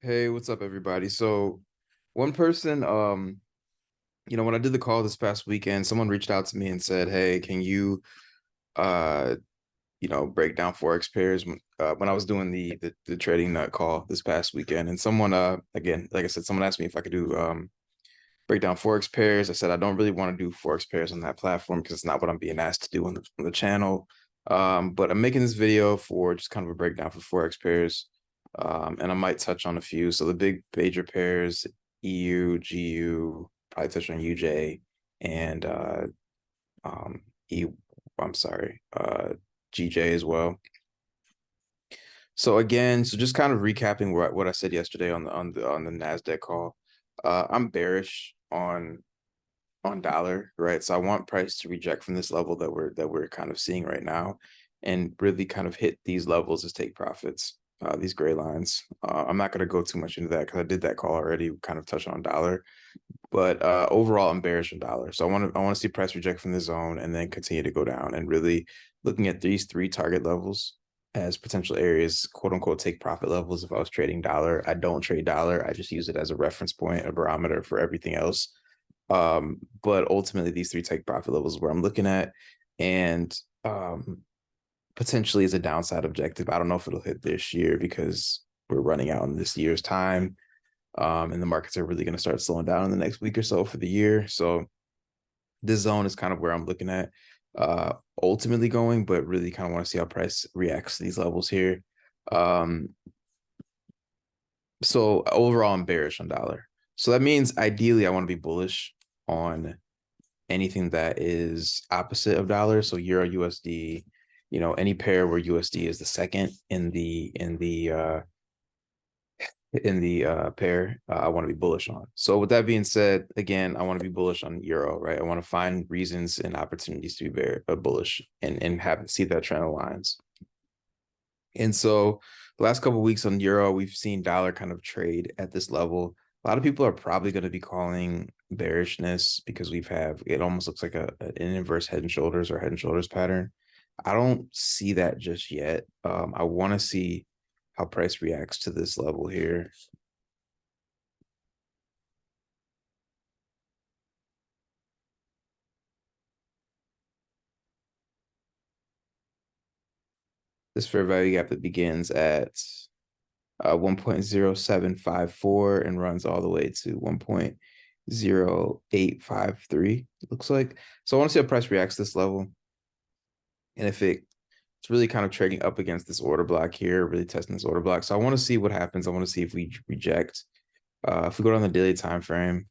Hey, what's up, everybody? So, one person, when I did the call this past weekend, someone reached out to me and said, "Hey, can you, uh, break down Forex pairs?" When I was doing the trading nut call this past weekend, and someone, again, like I said, someone asked me if I could do break down Forex pairs. I said I don't really want to do Forex pairs on that platform because it's not what I'm being asked to do on the channel. But I'm making this video for just kind of a breakdown for Forex pairs. And I might touch on a few. So the big major pairs, EU, GU, probably touch on UJ and um E I'm sorry, GJ as well. So again, so just kind of recapping what I said yesterday on the NASDAQ call. I'm bearish on dollar, right? So I want price to reject from this level that we're kind of seeing right now and really kind of hit these levels as take profits, these gray lines. I'm not going to go too much into that because I did that call already, kind of touch on dollar. But overall, I'm bearish on dollar. So I want to see price reject from the zone and then continue to go down and really looking at these three target levels as potential areas, quote unquote, take profit levels. If I was trading dollar, I don't trade dollar. I just use it as a reference point, a barometer for everything else. But ultimately, these three take profit levels where I'm looking at, and potentially is a downside objective. I don't know if it'll hit this year because we're running out in this year's time, and the markets are really going to start slowing down in the next week or so for the year. So this zone is kind of where I'm looking at, ultimately going, but really kind of want to see how price reacts to these levels here. Um, so overall, I'm bearish on dollar. So that means ideally I want to be bullish on anything that is opposite of dollar. So Euro USD, any pair where USD is the second in the pair, I want to be bullish on. So with that being said, again, I want to be bullish on Euro, right? I want to find reasons and opportunities to be very bullish and have see that trend lines. And so the last couple of weeks on Euro, we've seen dollar kind of trade at this level. A lot of people are probably going to be calling bearishness because it almost looks like an inverse head and shoulders or head and shoulders pattern. I don't see that just yet. I want to see how price reacts to this level here. This fair value gap that begins at 1.0754 and runs all the way to 1.0853, it looks like. So I want to see how price reacts to this level. And if it's really kind of trading up against this order block here, really testing this order block. So I want to see what happens. I want to see if we reject. If we go down the daily time frame,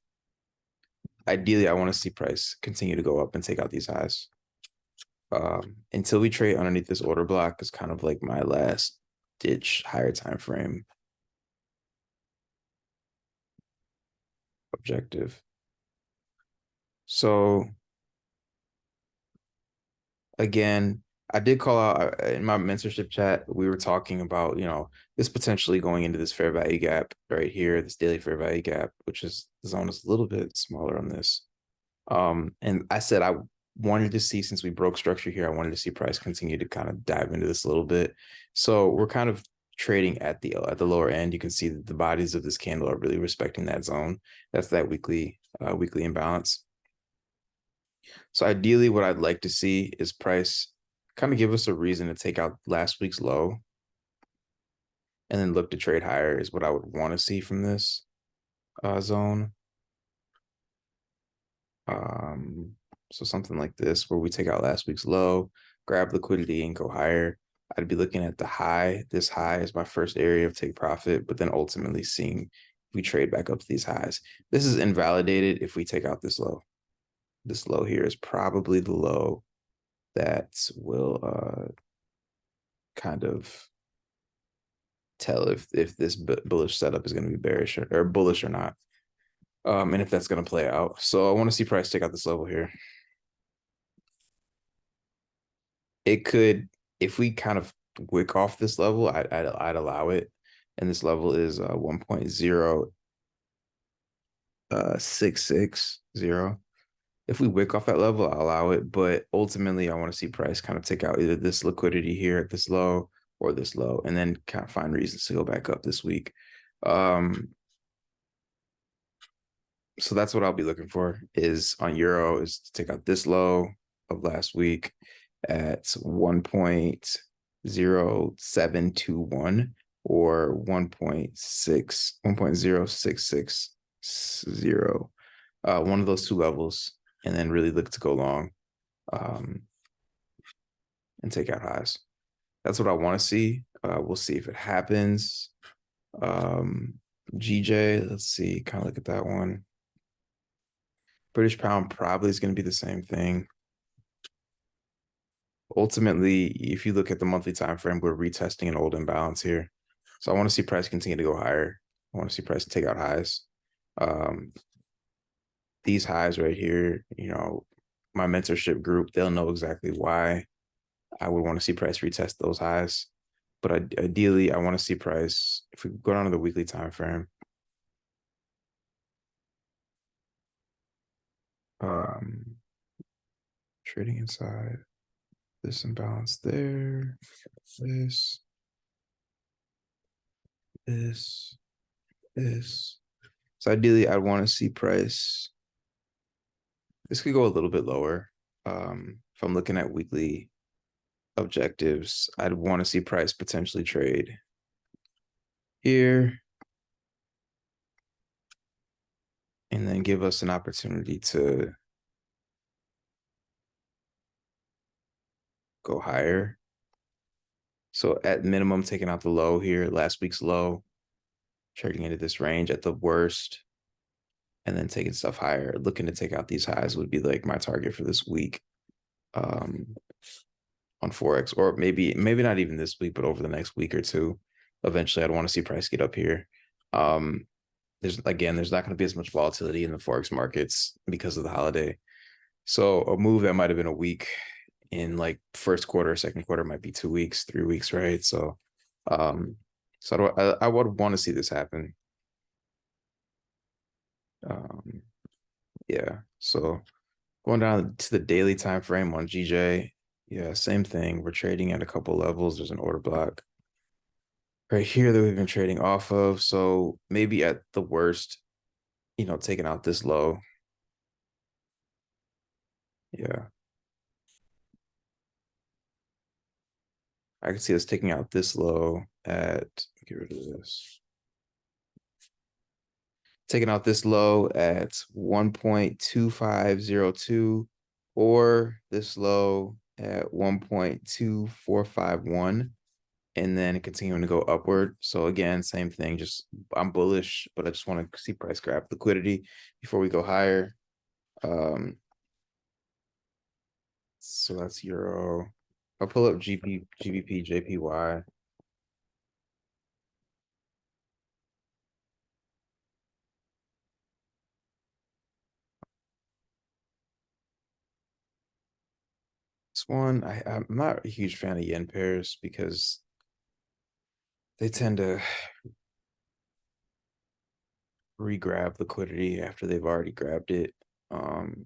ideally, I want to see price continue to go up and take out these highs. Until we trade underneath this order block is kind of like my last ditch higher time frame objective. So again, I did call out in my mentorship chat. We were talking about, this potentially going into this fair value gap right here, this daily fair value gap, which is the zone is a little bit smaller on this. And I said I wanted to see, since we broke structure here, I wanted to see price continue to kind of dive into this a little bit. So we're kind of trading at the lower end. You can see that the bodies of this candle are really respecting that zone. That's that weekly imbalance. So ideally, what I'd like to see is price kind of give us a reason to take out last week's low and then look to trade higher is what I would want to see from this zone. So something like this where we take out last week's low, grab liquidity and go higher. I'd be looking at the high. This high is my first area of take profit, but then ultimately seeing if we trade back up to these highs. This is invalidated if we take out this low. This low here is probably the low that will kind of tell if this bullish setup is going to be bearish or bullish or not, and if that's going to play out. So I want to see price take out this level here. It could, if we kind of wick off this level, I'd allow it, and this level is 1.0660. If we wick off that level, I'll allow it. But ultimately, I want to see price kind of take out either this liquidity here at this low or this low, and then kind of find reasons to go back up this week. Um, so that's what I'll be looking for is on euro is to take out this low of last week at 1.0721 or 1.0660, one of those two levels, and then really look to go long um, and take out highs. That's what I want to see. We'll see if it happens. Um, GJ, let's see, kind of look at that one. British pound probably is going to be the same thing. Ultimately, if you look at the monthly time frame, we're retesting an old imbalance here. So I want to see price continue to go higher. I want to see price take out highs. Um, these highs right here, my mentorship group, they'll know exactly why I would want to see price retest those highs. But ideally, I want to see price, if we go down to the weekly time frame, um, trading inside this imbalance there, this, this, this. So ideally, I'd want to see price. This could go a little bit lower. If I'm looking at weekly objectives, I'd want to see price potentially trade here and then give us an opportunity to go higher. So at minimum, taking out the low here, last week's low, trading into this range at the worst, and then taking stuff higher. Looking to take out these highs would be like my target for this week on Forex, or maybe not even this week, but over the next week or two. Eventually, I'd want to see price get up here. There's not going to be as much volatility in the Forex markets because of the holiday. So a move that might have been a week in like first quarter, second quarter might be 2 weeks, 3 weeks, right? Um, I would want to see this happen. Um, yeah. So going down to the daily time frame on GJ, yeah, same thing. We're trading at a couple levels. There's an order block right here that we've been trading off of. So maybe at the worst, taking out this low. Yeah. I can see us taking out this low at, get rid of this. Taking out this low at 1.2502 or this low at 1.2451 and then continuing to go upward. So again, same thing, just I'm bullish, but I just want to see price grab liquidity before we go higher. So that's euro. I'll pull up GBP, JPY. This one, I'm not a huge fan of yen pairs because they tend to re-grab liquidity after they've already grabbed it. Um,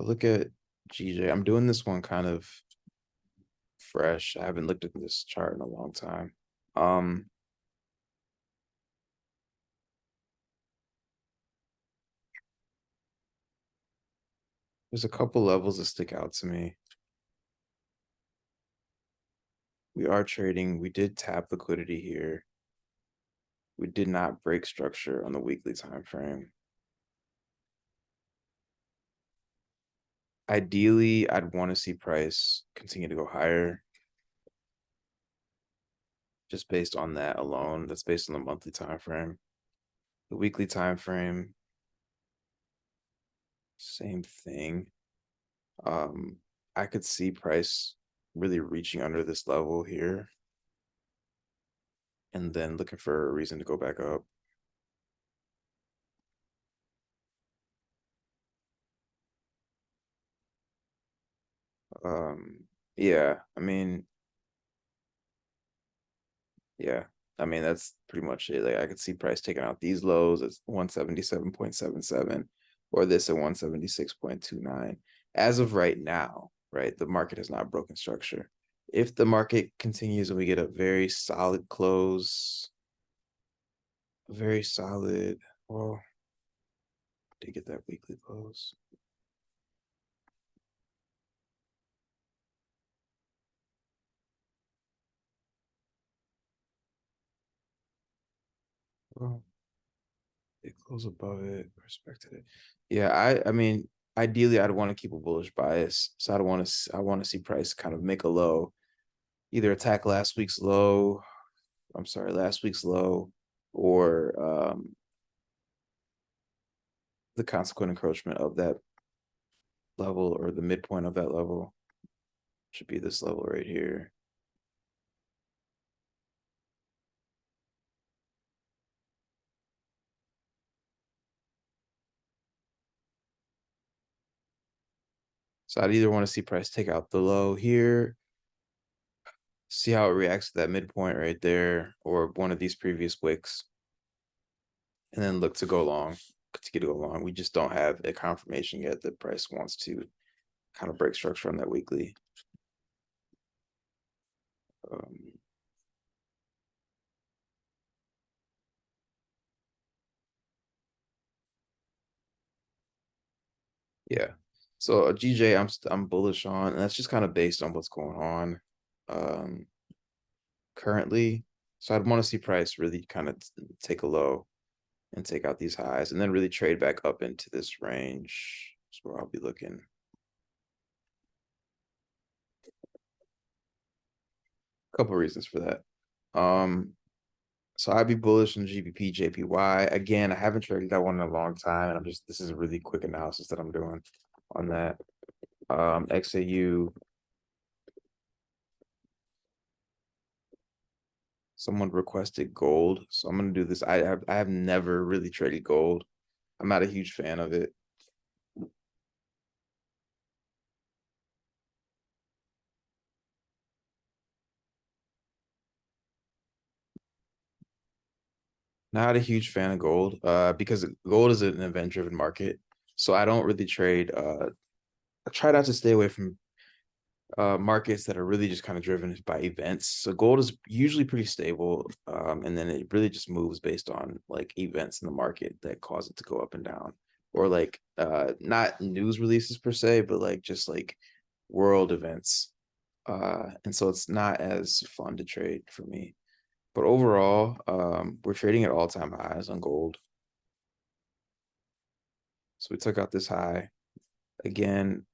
look at GJ. I'm doing this one kind of fresh. I haven't looked at this chart in a long time. Um, there's a couple levels that stick out to me. We are trading. We did tap liquidity here. We did not break structure on the weekly time frame. Ideally, I'd want to see price continue to go higher just based on that alone. That's based on the monthly time frame. The weekly time frame, same thing. Um, I could see price really reaching under this level here and then looking for a reason to go back up. Um, yeah, I mean, yeah. I mean, that's pretty much it. Like I could see price taking out these lows at 177.77 or this at 176.29. As of right now, right? The market has not broken structure. If the market continues and we get a very solid close, very solid, well, to get that weekly close. Well, it close above it, respected it. Yeah, I mean, ideally I'd want to keep a bullish bias. So I don't want to I want to see price kind of make a low, either attack last week's low, I'm sorry, last week's low, or the consequent encroachment of that level or the midpoint of that level should be this level right here. So I'd either want to see price take out the low here, see how it reacts to that midpoint right there, or one of these previous wicks, and then look to go long, to get to go long. We just don't have a confirmation yet that price wants to kind of break structure on that weekly. Um, yeah. So a GJ, I'm bullish on, and that's just kind of based on what's going on currently. So I'd want to see price really kind of take a low and take out these highs, and then really trade back up into this range. That's where I'll be looking. A couple of reasons for that. So I'd be bullish on GBP, JPY. Again, I haven't traded that one in a long time, and this is a really quick analysis that I'm doing on that. XAU, someone requested gold, so I'm gonna do this. I have never really traded gold. I'm not a huge fan of it. Not a huge fan of gold, because gold is an event-driven market. So I don't really trade. I try not to stay away from markets that are really just kind of driven by events. So gold is usually pretty stable, and then it really just moves based on like events in the market that cause it to go up and down, or like not news releases per se, but like just like world events. And so it's not as fun to trade for me. But overall, we're trading at all-time highs on gold. So we took out this high again.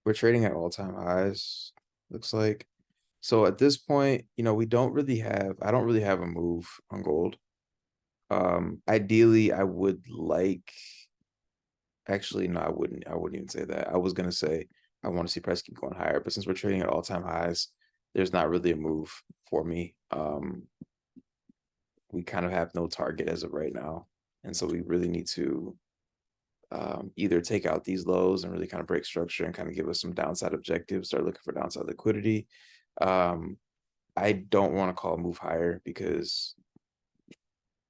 We're trading at all-time highs, looks like. So at this point, we don't really have, I don't really have a move on gold. Ideally, I would like, actually, no, I wouldn't even say that. I was gonna say I want to see price keep going higher, but since we're trading at all-time highs, there's not really a move for me. We kind of have no target as of right now. And so we really need to either take out these lows and really kind of break structure and kind of give us some downside objectives, start looking for downside liquidity. I don't want to call a move higher because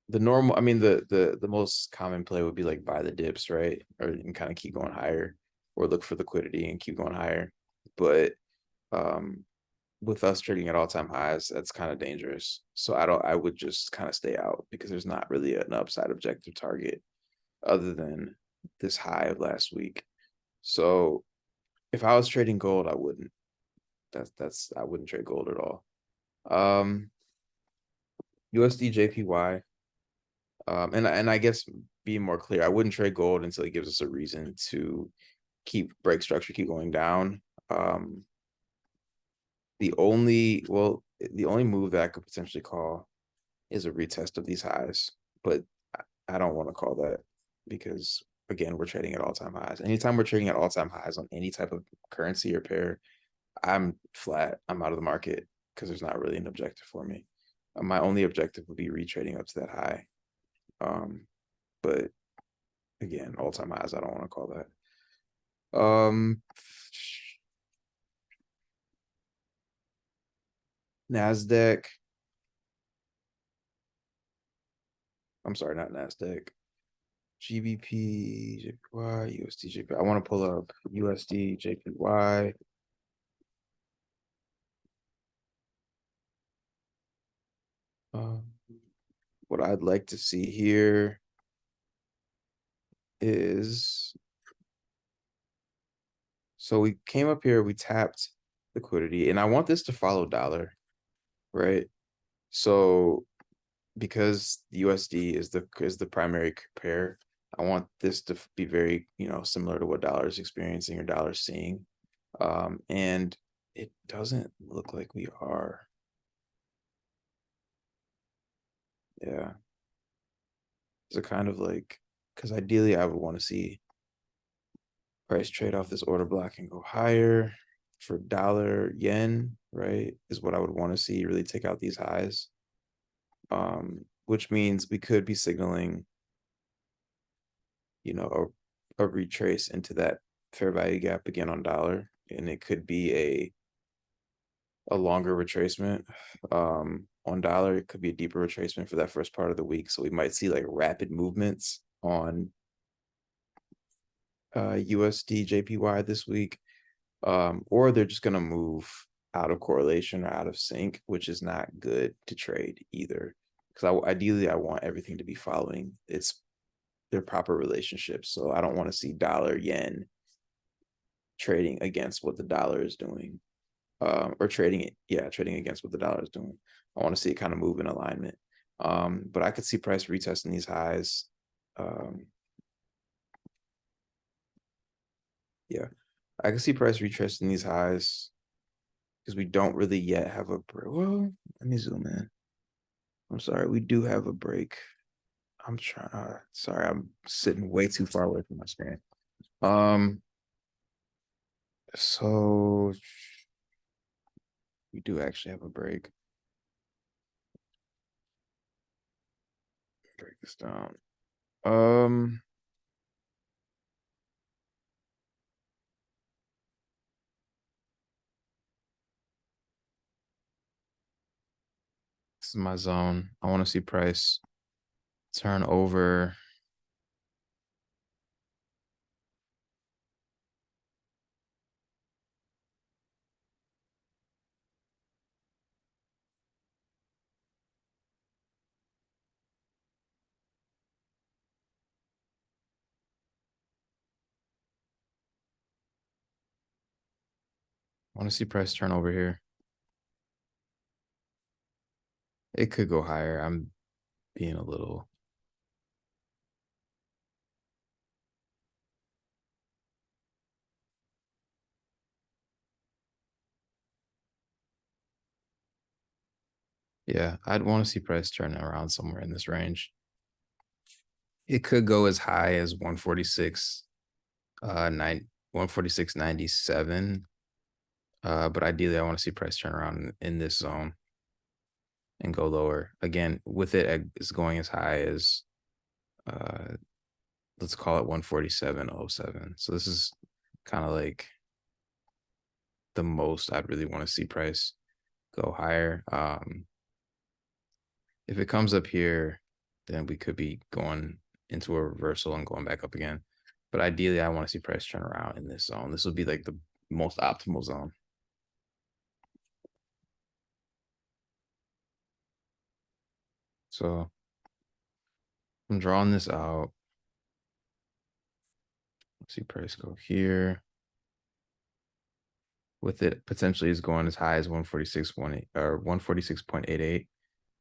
the normal, I mean, the most common play would be like buy the dips, right? Or and kind of keep going higher, or look for liquidity and keep going higher. But um, with us trading at all-time highs, that's kind of dangerous. So I would just kind of stay out because there's not really an upside objective target other than this high of last week. So if I was trading gold, I wouldn't. That's I wouldn't trade gold at all. Um, USD JPY. And I guess being more clear, I wouldn't trade gold until it gives us a reason to keep break structure, keep going down. The only the only move that I could potentially call is a retest of these highs, but I don't want to call that because again, we're trading at all-time highs. Anytime we're trading at all-time highs on any type of currency or pair, I'm flat. I'm out of the market because there's not really an objective for me. My only objective would be retrading up to that high. But again, all-time highs, I don't want to call that. Um, NASDAQ. I'm sorry, not NASDAQ. GBP, JPY, USD, JPY. I want to pull up USD, JPY. Um, what I'd like to see here is, so we came up here, we tapped liquidity, and I want this to follow dollar, right? So because the USD is the primary pair, I want this to be very, similar to what dollar is experiencing or dollar seeing. And it doesn't look like we are. Yeah. So kind of like, because ideally I would want to see price trade off this order block and go higher for dollar yen, right? Is what I would want to see really take out these highs. Which means we could be signaling, a retrace into that fair value gap again on dollar, and it could be a longer retracement. On dollar, it could be a deeper retracement for that first part of the week. So we might see like rapid movements on USD JPY this week. Or they're just gonna move out of correlation or out of sync, which is not good to trade either. Because ideally I want everything to be following their proper relationships. So I don't want to see dollar yen trading against what the dollar is doing. Or trading against what the dollar is doing. I want to see it kind of move in alignment. But I could see price retesting these highs. Yeah, I can see price retesting these highs because we don't really yet have a break. Well, let me zoom in. I'm sorry, we do have a break. I'm trying. Sorry, I'm sitting way too far away from my screen. Um, so we do actually have a break. Break this down. Um, this is my zone. I want to see price turn over. I want to see price turn over here. It could go higher. I'm being a little. Yeah, I'd want to see price turn around somewhere in this range. It could go as high as 146, 146.97. But ideally I want to see price turn around in this zone and go lower. Again, with it is going as high as uh let's call it 147.07. So this is kind of like the most I'd really want to see price go higher. If it comes up here, then we could be going into a reversal and going back up again. But ideally, I want to see price turn around in this zone. This would be like the most optimal zone. So I'm drawing this out. Let's see price go here. With it potentially is going as high as 146.18 or 146.88.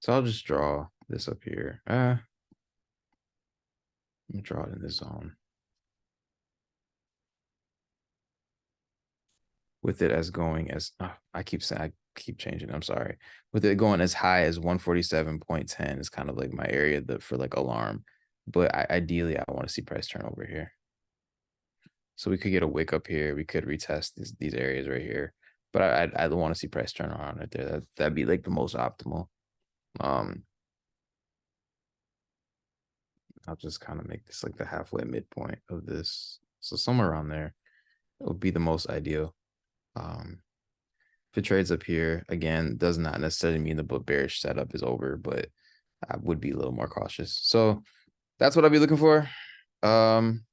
So I'll just draw this up here. Let me draw it in this zone. With it as going as I keep saying I keep changing. I'm sorry. With it going as high as 147.10 is kind of like my area for like alarm. But ideally, I want to see price turn over here. So we could get a wick up here. We could retest these areas right here. But I want to see price turn around right there. That'd be like the most optimal. Um, I'll just kind of make this like the halfway midpoint of this. So somewhere around there would be the most ideal. if it trades up here, again, does not necessarily mean the bearish setup is over, but I would be a little more cautious. So that's what I'll be looking for. Um,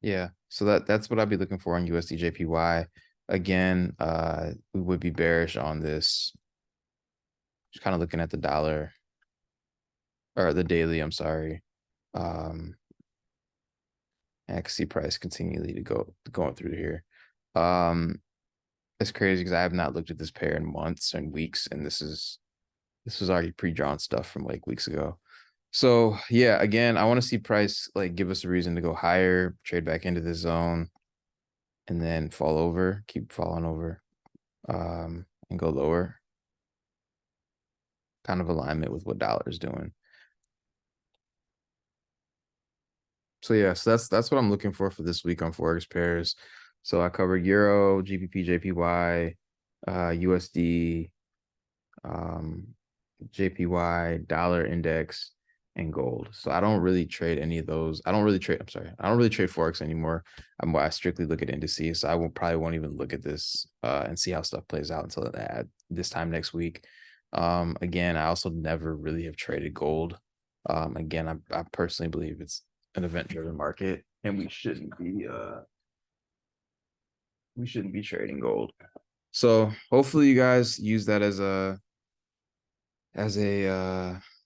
yeah, so that's what I'll be looking for on USD JPY. Again, we would be bearish on this. Just kind of looking at the dollar or the daily, I'm sorry. Um, XC price continually to going through here. Um, it's crazy because I have not looked at this pair in months and weeks, and this was already pre-drawn stuff from like weeks ago. So yeah, again, I want to see price like give us a reason to go higher, trade back into this zone, and then fall over, keep falling over, and go lower. Kind of alignment with what dollar is doing. So yeah, so that's what I'm looking for this week on Forex pairs. So I covered Euro, GBP, JPY, USD, um, JPY, dollar index, and gold. So I don't really trade any of those. I don't really trade. I'm sorry. I don't really trade Forex anymore. I strictly look at indices. So I will probably won't even look at this and see how stuff plays out until this time next week. Again, I also never really have traded gold. Again, I personally believe it's an event-driven market, and we shouldn't be trading gold. So hopefully you guys use that as a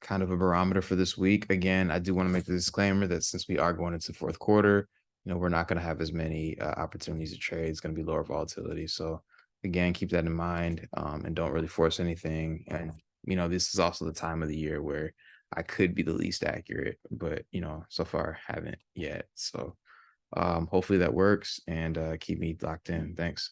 kind of a barometer for this week. Again, I do want to make the disclaimer that since we are going into fourth quarter, we're not going to have as many opportunities to trade. It's going to be lower volatility. So again, keep that in mind, and don't really force anything. And this is also the time of the year where I could be the least accurate, but so far haven't yet. So hopefully that works, and keep me locked in. Thanks.